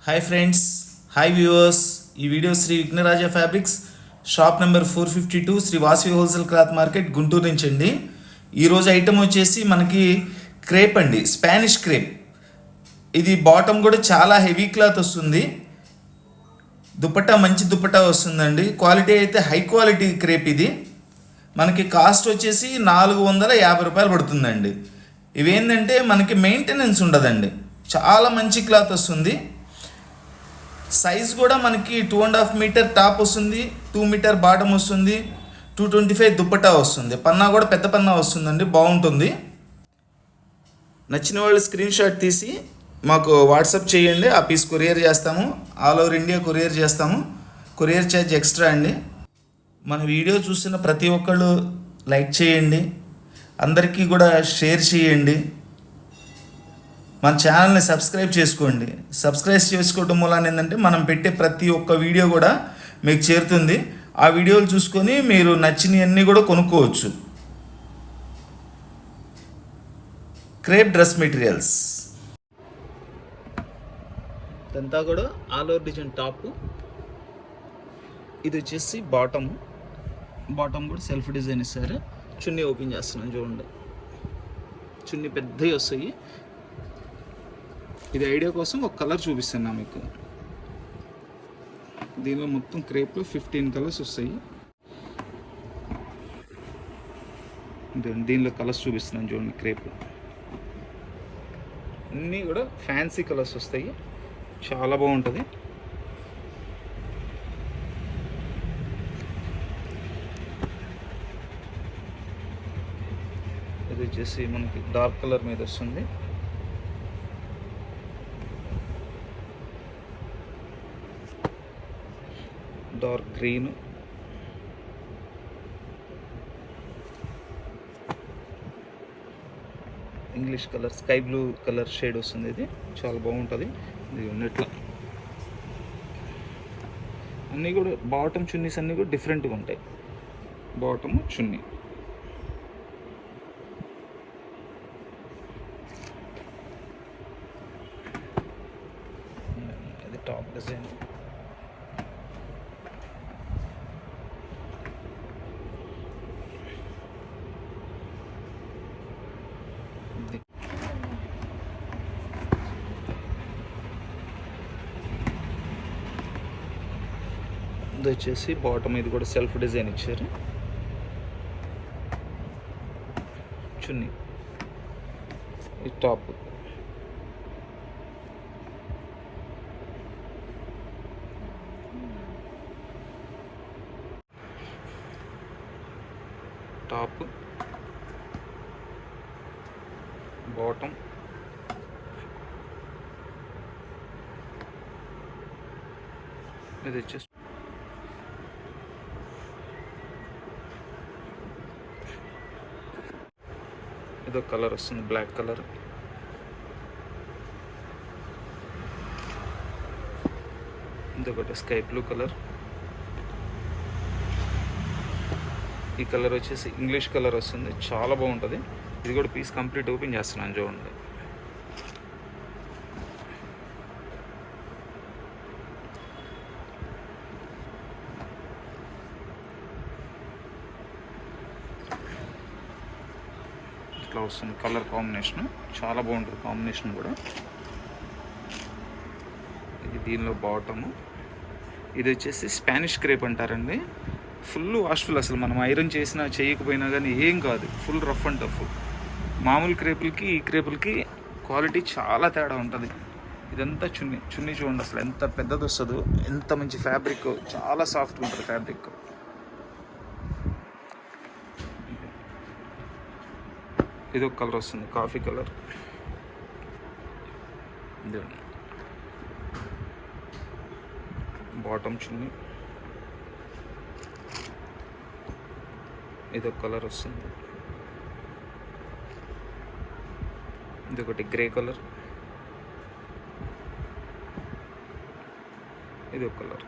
Hi friends, hi viewers. ఈ video Sri Vighnaraja fabrics shop number 452 Sri Vasavi wholesale cloth market Guntur నుంచి అండి. ఈరోజు ఐటమ్ వచ్చేసి మనకి క్రేప్ అండి, స్పానిష్ క్రేప్. ఇది బాటమ్ కూడా చాలా హెవీ క్లాత్ వస్తుంది. దుపట్టా మంచి దుపట్టా వస్తుందండి. క్వాలిటీ అయితే హై క్వాలిటీ క్రేప్. ఇది మనకి కాస్ట్ వచ్చేసి 450 రూపాయలు పడుతుందండి. ఇవేంటంటే మనకి మెయింటెనెన్స్ ఉండదండి. చాలా మంచి క్లాత్ వస్తుంది. సైజ్ కూడా మనకి 2.5 మీటర్ టాప్ వస్తుంది, 2 మీటర్ బాటమ్ వస్తుంది, 225 దుప్పటా వస్తుంది. పన్నా కూడా పెద్ద పన్నా వస్తుందండి, బాగుంటుంది. నచ్చిన వాళ్ళు స్క్రీన్ షాట్ తీసి మాకు వాట్సాప్ చేయండి. ఆ పీస్ కొరియర్ చేస్తాము. ఆల్ ఓవర్ ఇండియా కొరియర్ చేస్తాము. కొరియర్ ఛార్జ్ ఎక్స్ట్రా అండి. మన వీడియో చూసిన ప్రతి ఒక్కళ్ళు లైక్ చేయండి, అందరికీ కూడా షేర్ చేయండి. మన ఛానల్ని సబ్స్క్రైబ్ చేసుకోండి. సబ్స్క్రైబ్ చేసుకోవడం వల్ల ఏంటంటే మనం పెట్టే ప్రతి ఒక్క వీడియో కూడా మీకు చేరుతుంది. ఆ వీడియోలు చూసుకొని మీరు నచ్చినవన్నీ కూడా కొనుక్కోవచ్చు. క్రేప్ డ్రెస్ మెటీరియల్స్ ఇదంతా కూడా ఆల్ ఓవర్ డిజైన్ టాప్. ఇది వచ్చేసి బాటమ్ కూడా సెల్ఫ్ డిజైన్ ఇస్తారు. చున్నీ ఓపెన్ చేస్తున్నాను చూడండి. చున్నీ పెద్దవి వస్తాయి. ఇది ఐడియా కోసం ఒక కలర్ చూపిస్తున్నా మీకు. దీనిలో మొత్తం క్రేప్లో 15 కలర్స్ వస్తాయి. దీనిలో కలర్స్ చూపిస్తున్నాను చూడండి. క్రేప్ అన్నీ కూడా ఫ్యాన్సీ కలర్స్ వస్తాయి, చాలా బాగుంటుంది. ఇది వచ్చేసి మనకి డార్క్ కలర్ మీద వస్తుంది. Dark green, English colour, sky blue colour shade వస్తుంది. ఇది చాలా బాగుంటుంది. ఇది ఉన్నట్ల అన్నీ కూడా బాటమ్ చున్నీస్ అన్నీ కూడా డిఫరెంట్గా ఉంటాయి. బాటమ్ చున్నీ, అది టాప్ డిజైన్. ఇది వచ్చేసి బాటమ్, ఇది కూడా సెల్ఫ్ డిజైన్ ఇచ్చారు. చున్నీ, ఇది టాప్. టాప్, బాటమ్, ఇది వచ్చేసి ఇదో కలర్ వస్తుంది, బ్లాక్ కలర్. ఇదొకటి స్కై బ్లూ కలర్. ఈ కలర్ వచ్చేసి ఇంగ్లీష్ కలర్ వస్తుంది, చాలా బాగుంటుంది. ఇది కూడా పీస్ కంప్లీట్ ఓపెన్ చేస్తున్నాను చూడండి. ఇట్లా వస్తుంది కలర్ కాంబినేషన్, చాలా బాగుంటుంది కాంబినేషన్ కూడా. ఇది దీనిలో బాటము. ఇది వచ్చేసి స్పానిష్ క్రేప్ అంటారండి. ఫుల్ వాష్ఫుల్, అసలు మనం ఐరన్ చేసినా చేయకపోయినా కానీ ఏం కాదు. Full rough and tough. మామూలు క్రేపులకి ఈ క్రేపులకి క్వాలిటీ చాలా తేడా ఉంటుంది. ఇదంతా చున్నీ చూడండి అసలు ఎంత పెద్దది వస్తుందో, ఎంత మంచి ఫ్యాబ్రిక్, చాలా సాఫ్ట్గా ఉంటుంది ఫ్యాబ్రిక్. ఇది ఒక కలర్ వస్తుంది, కాఫీ కలర్. బాటమ్ చున్నీ, ఇది ఒక కలర్ వస్తుంది. ఇది ఒకటి గ్రే కలర్, ఇది ఒక కలర్.